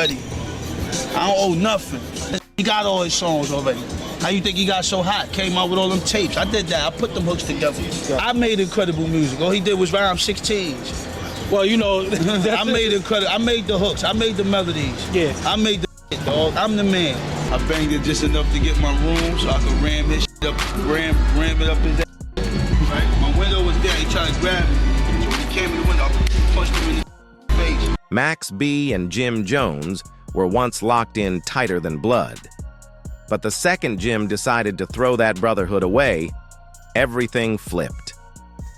already. I don't owe nothing. He got all his songs already. How you think he got so hot? Came out with all them tapes. I did that. I put them hooks together. I made incredible music. All he did was rhyme 16s. Well, you know, I made incredible. I made the hooks. I made the melodies. Yeah. I made the shit, dog. I'm the man. I banged it just enough to get my room so I could ram his shit up, ram it up his ass. Right? My window was there. He tried to grab me. So when he came in the window, I punched him in the face. Max B and Jim Jones were once locked in tighter than blood. But the second Jim decided to throw that brotherhood away, everything flipped.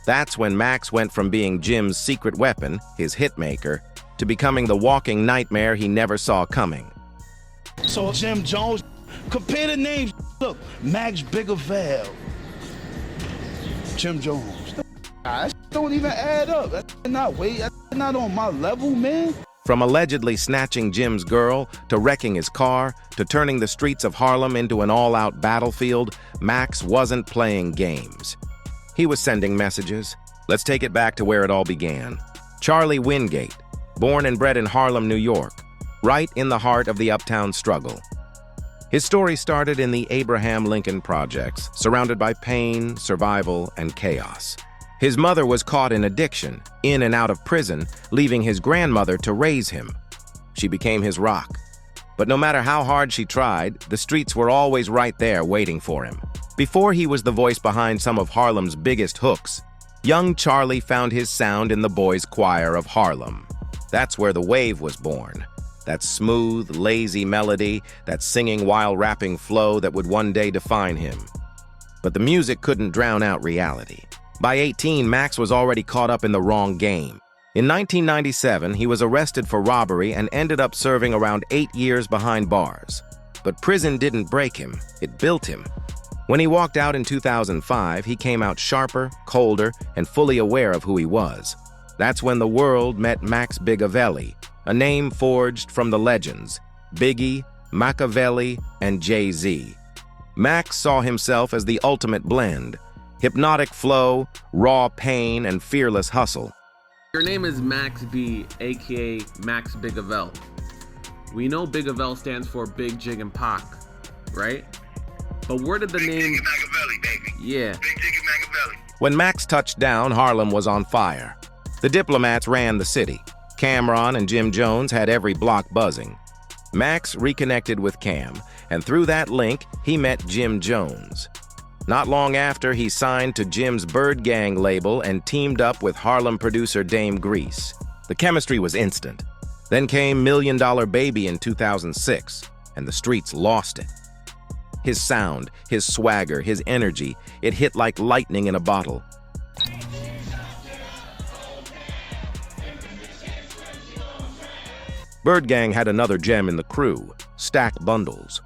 That's when Max went from being Jim's secret weapon, his hitmaker, to becoming the walking nightmare he never saw coming. So Jim Jones, compare the names. Look, Max Bigavel, Jim Jones. That don't even add up. That's not on my level, man. From allegedly snatching Jim's girl, to wrecking his car, to turning the streets of Harlem into an all-out battlefield, Max wasn't playing games. He was sending messages. Let's take it back to where it all began. Charlie Wingate, born and bred in Harlem, New York, right in the heart of the uptown struggle. His story started in the Abraham Lincoln Projects, surrounded by pain, survival, and chaos. His mother was caught in addiction, in and out of prison, leaving his grandmother to raise him. She became his rock. But no matter how hard she tried, the streets were always right there waiting for him. Before he was the voice behind some of Harlem's biggest hooks, young Charlie found his sound in the boys' choir of Harlem. That's where the wave was born. That smooth, lazy melody, that singing while rapping flow that would one day define him. But the music couldn't drown out reality. By 18, Max was already caught up in the wrong game. In 1997, he was arrested for robbery and ended up serving around 8 years behind bars. But prison didn't break him, it built him. When he walked out in 2005, he came out sharper, colder, and fully aware of who he was. That's when the world met Max Bigavelli, a name forged from the legends, Biggie, Machiavelli, and Jay-Z. Max saw himself as the ultimate blend, hypnotic flow, raw pain, and fearless hustle. Your name is Max B, aka Max Bigavel. We know Bigavel stands for Big Jig and Pac, right? But where did the Big name... Jig and Machiavelli, baby. Yeah. Big Jig and Machiavelli. When Max touched down, Harlem was on fire. The diplomats ran the city. Cameron and Jim Jones had every block buzzing. Max reconnected with Cam, and through that link, he met Jim Jones. Not long after, he signed to Jim's Bird Gang label and teamed up with Harlem producer Dame Grease. The chemistry was instant. Then came $1 Million Baby in 2006, and the streets lost it. His sound, his swagger, his energy, it hit like lightning in a bottle. Bird Gang had another gem in the crew, Stack Bundles.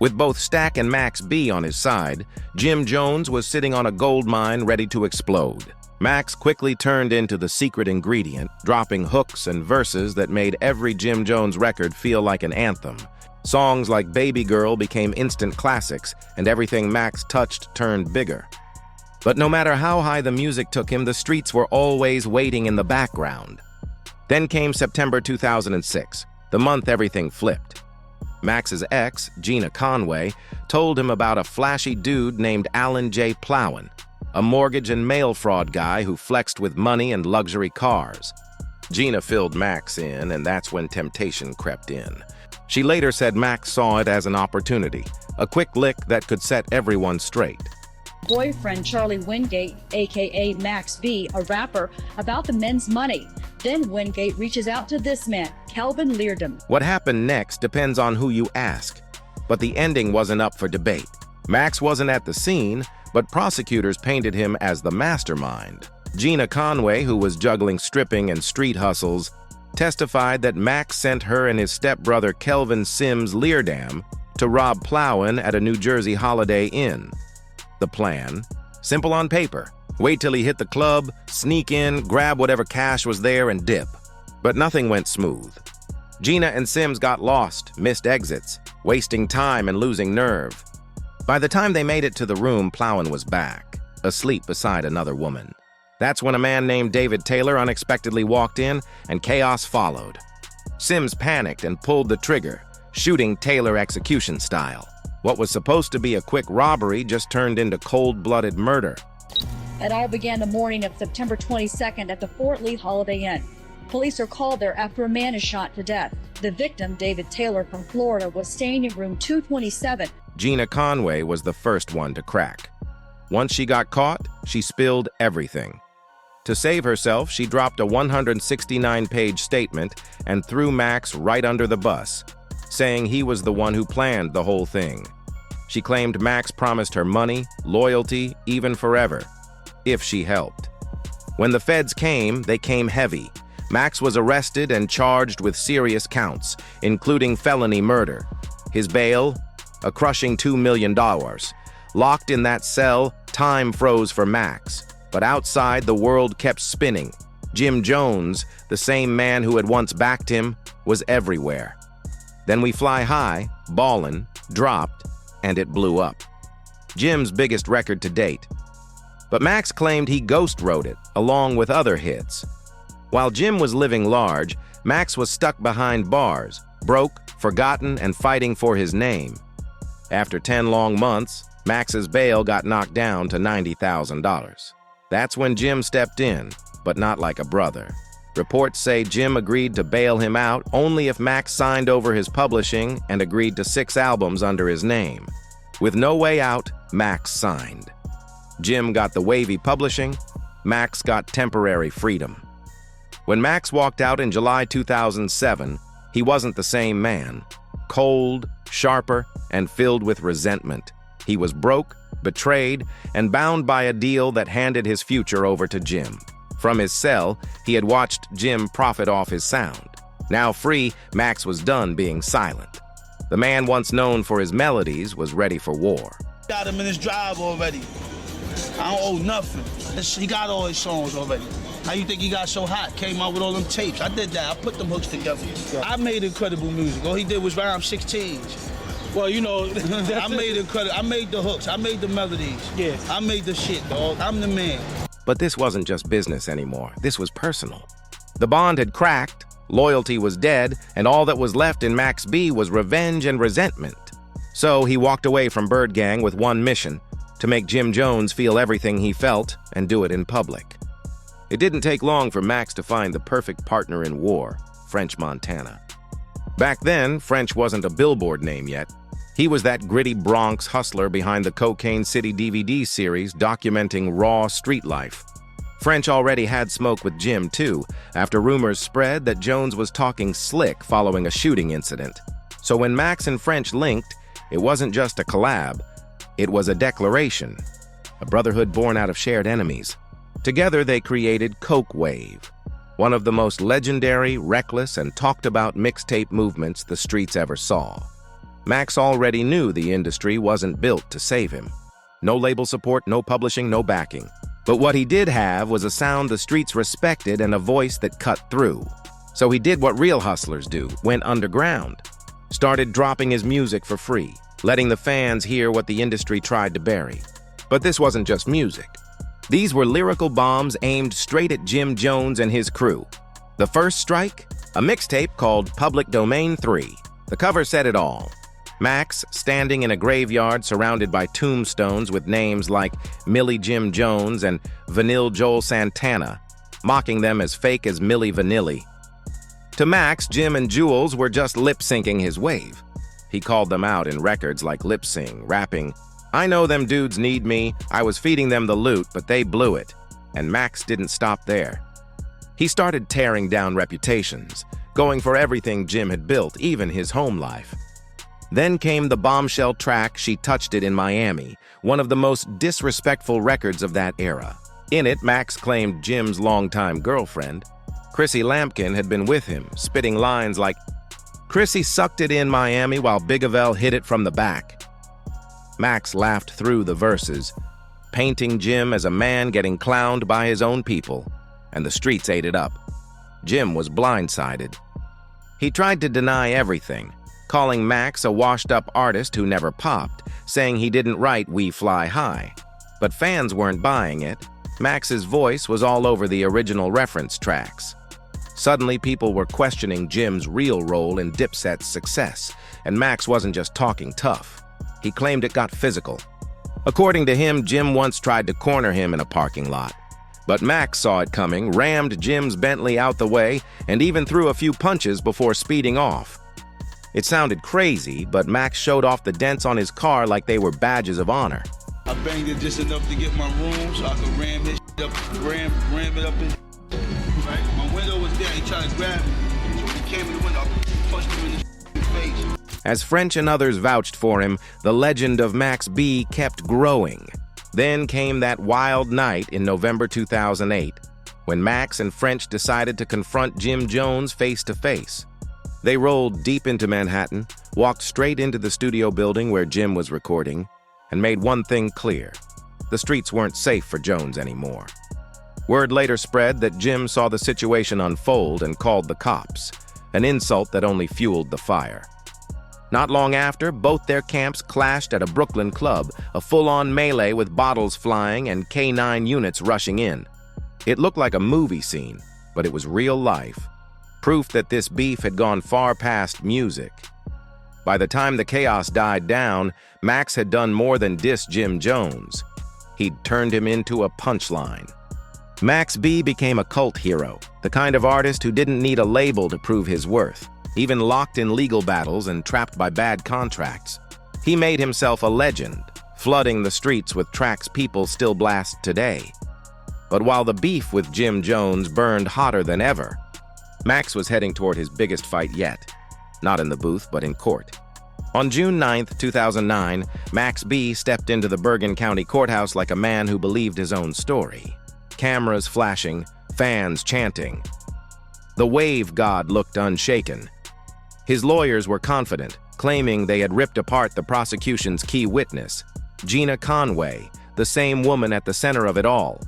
With both Stack and Max B on his side, Jim Jones was sitting on a gold mine ready to explode. Max quickly turned into the secret ingredient, dropping hooks and verses that made every Jim Jones record feel like an anthem. Songs like Baby Girl became instant classics, and everything Max touched turned bigger. But no matter how high the music took him, the streets were always waiting in the background. Then came September 2006, the month everything flipped. Max's ex, Gina Conway, told him about a flashy dude named Alan J. Plowin, a mortgage and mail fraud guy who flexed with money and luxury cars. Gina filled Max in, and that's when temptation crept in. She later said Max saw it as an opportunity, a quick lick that could set everyone straight. Boyfriend Charlie Wingate, aka Max B, a rapper, about the men's money. Then Wingate reaches out to this man, Calvin Leardom. What happened next depends on who you ask, but the ending wasn't up for debate. Max wasn't at the scene, but prosecutors painted him as the mastermind. Gina Conway, who was juggling stripping and street hustles, testified that Max sent her and his stepbrother Kelvin Sims Leardam to rob Plowin at a New Jersey Holiday Inn. The plan? Simple on paper. Wait till he hit the club, sneak in, grab whatever cash was there, and dip. But nothing went smooth. Gina and Sims got lost, missed exits, wasting time and losing nerve. By the time they made it to the room, Plowin was back, asleep beside another woman. That's when a man named David Taylor unexpectedly walked in, and chaos followed. Sims panicked and pulled the trigger, shooting Taylor execution style. What was supposed to be a quick robbery just turned into cold-blooded murder. It all began the morning of September 22nd at the Fort Lee Holiday Inn. Police are called there after a man is shot to death. The victim, David Taylor from Florida, was staying in room 227. Gina Conway was the first one to crack. Once she got caught, she spilled everything. To save herself, she dropped a 169-page statement and threw Max right under the bus, saying he was the one who planned the whole thing. She claimed Max promised her money, loyalty, even forever, if she helped. When the feds came, they came heavy. Max was arrested and charged with serious counts, including felony murder. His bail, a crushing $2 million. Locked in that cell, time froze for Max. But outside, the world kept spinning. Jim Jones, the same man who had once backed him, was everywhere. Then We Fly High, Ballin', dropped, and it blew up. Jim's biggest record to date. But Max claimed he ghost wrote it, along with other hits. While Jim was living large, Max was stuck behind bars, broke, forgotten, and fighting for his name. After 10 long months, Max's bail got knocked down to $90,000. That's when Jim stepped in, but not like a brother. Reports say Jim agreed to bail him out only if Max signed over his publishing and agreed to 6 albums under his name. With no way out, Max signed. Jim got the wavy publishing, Max got temporary freedom. When Max walked out in July 2007, he wasn't the same man. Cold, sharper, and filled with resentment. He was broke, betrayed, and bound by a deal that handed his future over to Jim. From his cell, he had watched Jim profit off his sound. Now free, Max was done being silent. The man once known for his melodies was ready for war. Got him in his drive already. I don't owe nothing. He got all his songs already. How you think he got so hot? Came out with all them tapes. I did that. I put them hooks together. I made incredible music. All he did was rhyme 16s. Well, you know, I made incredible. I made the hooks. I made the melodies. Yeah. I made the shit, dog. I'm the man. But this wasn't just business anymore. This was personal. The bond had cracked, loyalty was dead, and all that was left in Max B was revenge and resentment. So he walked away from Bird Gang with one mission: to make Jim Jones feel everything he felt and do it in public. It didn't take long for Max to find the perfect partner in war, French Montana. Back then, French wasn't a Billboard name yet. He was that gritty Bronx hustler behind the Cocaine City DVD series documenting raw street life. French already had smoke with Jim, too, after rumors spread that Jones was talking slick following a shooting incident. So when Max and French linked, it wasn't just a collab, it was a declaration, a brotherhood born out of shared enemies. Together they created Coke Wave, one of the most legendary, reckless, and talked about mixtape movements the streets ever saw. Max already knew the industry wasn't built to save him. No label support, no publishing, no backing. But what he did have was a sound the streets respected and a voice that cut through. So he did what real hustlers do, went underground. Started dropping his music for free, letting the fans hear what the industry tried to bury. But this wasn't just music. These were lyrical bombs aimed straight at Jim Jones and his crew. The first strike? A mixtape called Public Domain 3. The cover said it all. Max standing in a graveyard surrounded by tombstones with names like Millie Jim Jones and Vanille Joel Santana, mocking them as fake as Millie Vanilli. To Max, Jim and Jules were just lip-syncing his wave. He called them out in records like Lip Sing, rapping, "I know them dudes need me, I was feeding them the loot, but they blew it." And Max didn't stop there. He started tearing down reputations, going for everything Jim had built, even his home life. Then came the bombshell track She Touched It in Miami, one of the most disrespectful records of that era. In it, Max claimed Jim's longtime girlfriend, Chrissy Lampkin, had been with him, spitting lines like, "Chrissy sucked it in Miami while Bigavell hit it from the back." Max laughed through the verses, painting Jim as a man getting clowned by his own people, and the streets ate it up. Jim was blindsided. He tried to deny everything, calling Max a washed-up artist who never popped, saying he didn't write We Fly High. But fans weren't buying it. Max's voice was all over the original reference tracks. Suddenly, people were questioning Jim's real role in Dipset's success, and Max wasn't just talking tough. He claimed it got physical. According to him, Jim once tried to corner him in a parking lot. But Max saw it coming, rammed Jim's Bentley out the way, and even threw a few punches before speeding off. It sounded crazy, but Max showed off the dents on his car like they were badges of honor. I banged it just enough to get my room so I could ram his up, ram it up his. Right? My window was there, he tried to grab me. So when he came in the window, I punched him in the face. As French and others vouched for him, the legend of Max B kept growing. Then came that wild night in November 2008, when Max and French decided to confront Jim Jones face to face. They rolled deep into Manhattan, walked straight into the studio building where Jim was recording, and made one thing clear: the streets weren't safe for Jones anymore. Word later spread that Jim saw the situation unfold and called the cops, an insult that only fueled the fire. Not long after, both their camps clashed at a Brooklyn club, a full-on melee with bottles flying and K-9 units rushing in. It looked like a movie scene, but it was real life. Proof that this beef had gone far past music. By the time the chaos died down, Max had done more than diss Jim Jones. He'd turned him into a punchline. Max B became a cult hero, the kind of artist who didn't need a label to prove his worth, even locked in legal battles and trapped by bad contracts. He made himself a legend, flooding the streets with tracks people still blast today. But while the beef with Jim Jones burned hotter than ever, Max was heading toward his biggest fight yet. Not in the booth, but in court. On June 9, 2009, Max B stepped into the Bergen County Courthouse like a man who believed his own story. Cameras flashing, fans chanting. The wave god looked unshaken. His lawyers were confident, claiming they had ripped apart the prosecution's key witness, Gina Conway, the same woman at the center of it all.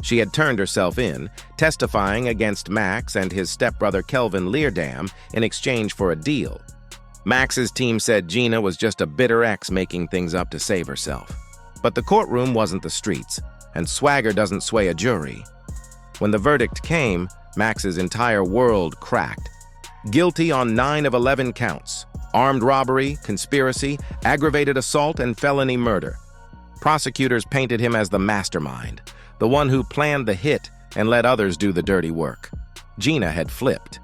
She had turned herself in, testifying against Max and his stepbrother Kelvin Leerdam in exchange for a deal. Max's team said Gina was just a bitter ex making things up to save herself. But the courtroom wasn't the streets, and swagger doesn't sway a jury. When the verdict came, Max's entire world cracked. Guilty on 9 of 11 counts: armed robbery, conspiracy, aggravated assault, and felony murder. Prosecutors painted him as the mastermind, the one who planned the hit and let others do the dirty work. Gina had flipped.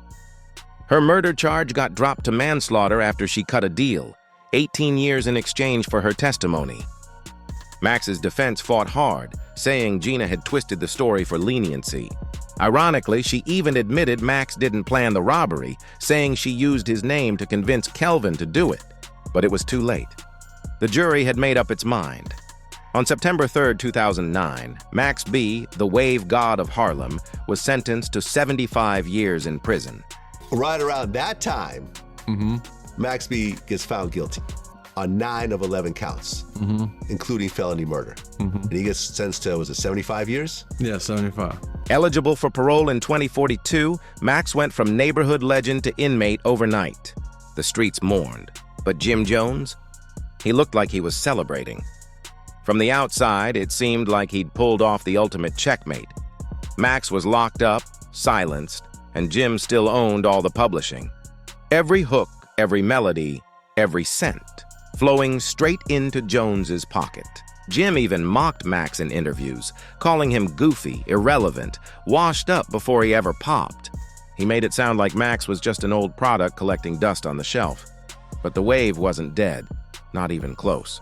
Her murder charge got dropped to manslaughter after she cut a deal, 18 years in exchange for her testimony. Max's defense fought hard, saying Gina had twisted the story for leniency. Ironically, she even admitted Max didn't plan the robbery, saying she used his name to convince Kelvin to do it. But it was too late. The jury had made up its mind. On September 3, 2009, Max B, the wave god of Harlem, was sentenced to 75 years in prison. Right around that time, Max B gets found guilty on 9 of 11 counts, including felony murder. And he gets sentenced to, was it 75 years? Yeah, 75. Eligible for parole in 2042, Max went from neighborhood legend to inmate overnight. The streets mourned. But Jim Jones? He looked like he was celebrating. From the outside, it seemed like he'd pulled off the ultimate checkmate. Max was locked up, silenced, and Jim still owned all the publishing. Every hook, every melody, every cent, flowing straight into Jones's pocket. Jim even mocked Max in interviews, calling him goofy, irrelevant, washed up before he ever popped. He made it sound like Max was just an old product collecting dust on the shelf. But the wave wasn't dead, not even close.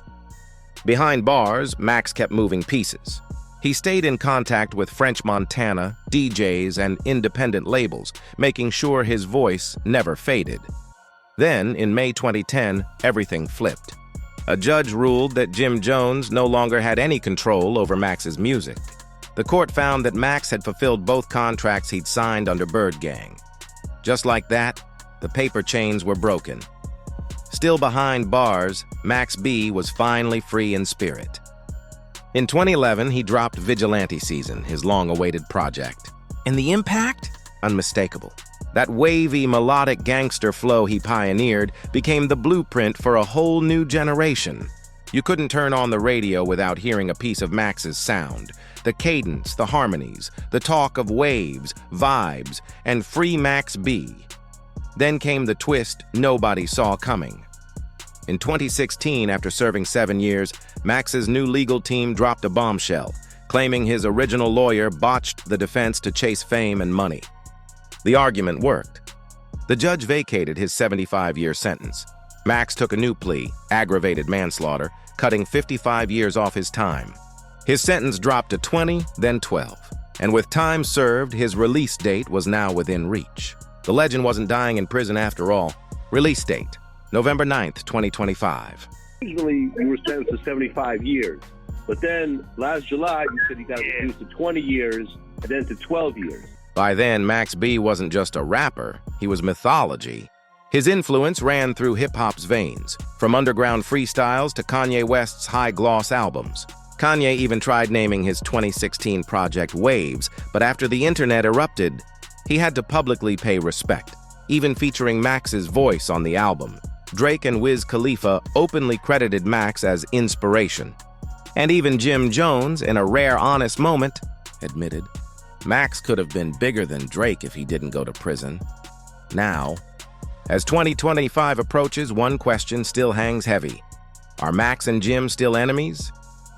Behind bars, Max kept moving pieces. He stayed in contact with French Montana, DJs, and independent labels, making sure his voice never faded. Then, in May 2010, everything flipped. A judge ruled that Jim Jones no longer had any control over Max's music. The court found that Max had fulfilled both contracts he'd signed under Bird Gang. Just like that, the paper chains were broken. Still behind bars, Max B was finally free in spirit. In 2011, he dropped Vigilante Season, his long-awaited project. And the impact? Unmistakable. That wavy, melodic gangster flow he pioneered became the blueprint for a whole new generation. You couldn't turn on the radio without hearing a piece of Max's sound. The cadence, the harmonies, the talk of waves, vibes, and free Max B. Then came the twist nobody saw coming. In 2016, after serving 7 years, Max's new legal team dropped a bombshell, claiming his original lawyer botched the defense to chase fame and money. The argument worked. The judge vacated his 75-year sentence. Max took a new plea, aggravated manslaughter, cutting 55 years off his time. His sentence dropped to 20, then 12. And with time served, his release date was now within reach. The legend wasn't dying in prison after all. Release date, November 9th, 2025. Originally, you were sentenced to 75 years. But then, last July, you said you got reduced to 20 years and then to 12 years. By then, Max B wasn't just a rapper, he was mythology. His influence ran through hip-hop's veins, from underground freestyles to Kanye West's high-gloss albums. Kanye even tried naming his 2016 project Waves, but after the internet erupted, he had to publicly pay respect, even featuring Max's voice on the album. Drake and Wiz Khalifa openly credited Max as inspiration. And even Jim Jones, in a rare honest moment, admitted, Max could have been bigger than Drake if he didn't go to prison. Now, as 2025 approaches, one question still hangs heavy. Are Max and Jim still enemies?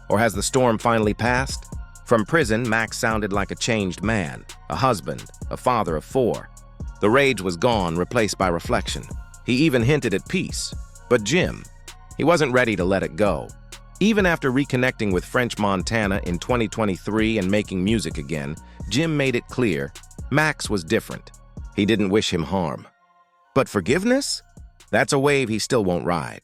Or has the storm finally passed? From prison, Max sounded like a changed man, a husband, a father of 4. The rage was gone, replaced by reflection. He even hinted at peace. But Jim, he wasn't ready to let it go. Even after reconnecting with French Montana in 2023 and making music again, Jim made it clear Max was different. He didn't wish him harm. But forgiveness? That's a wave he still won't ride.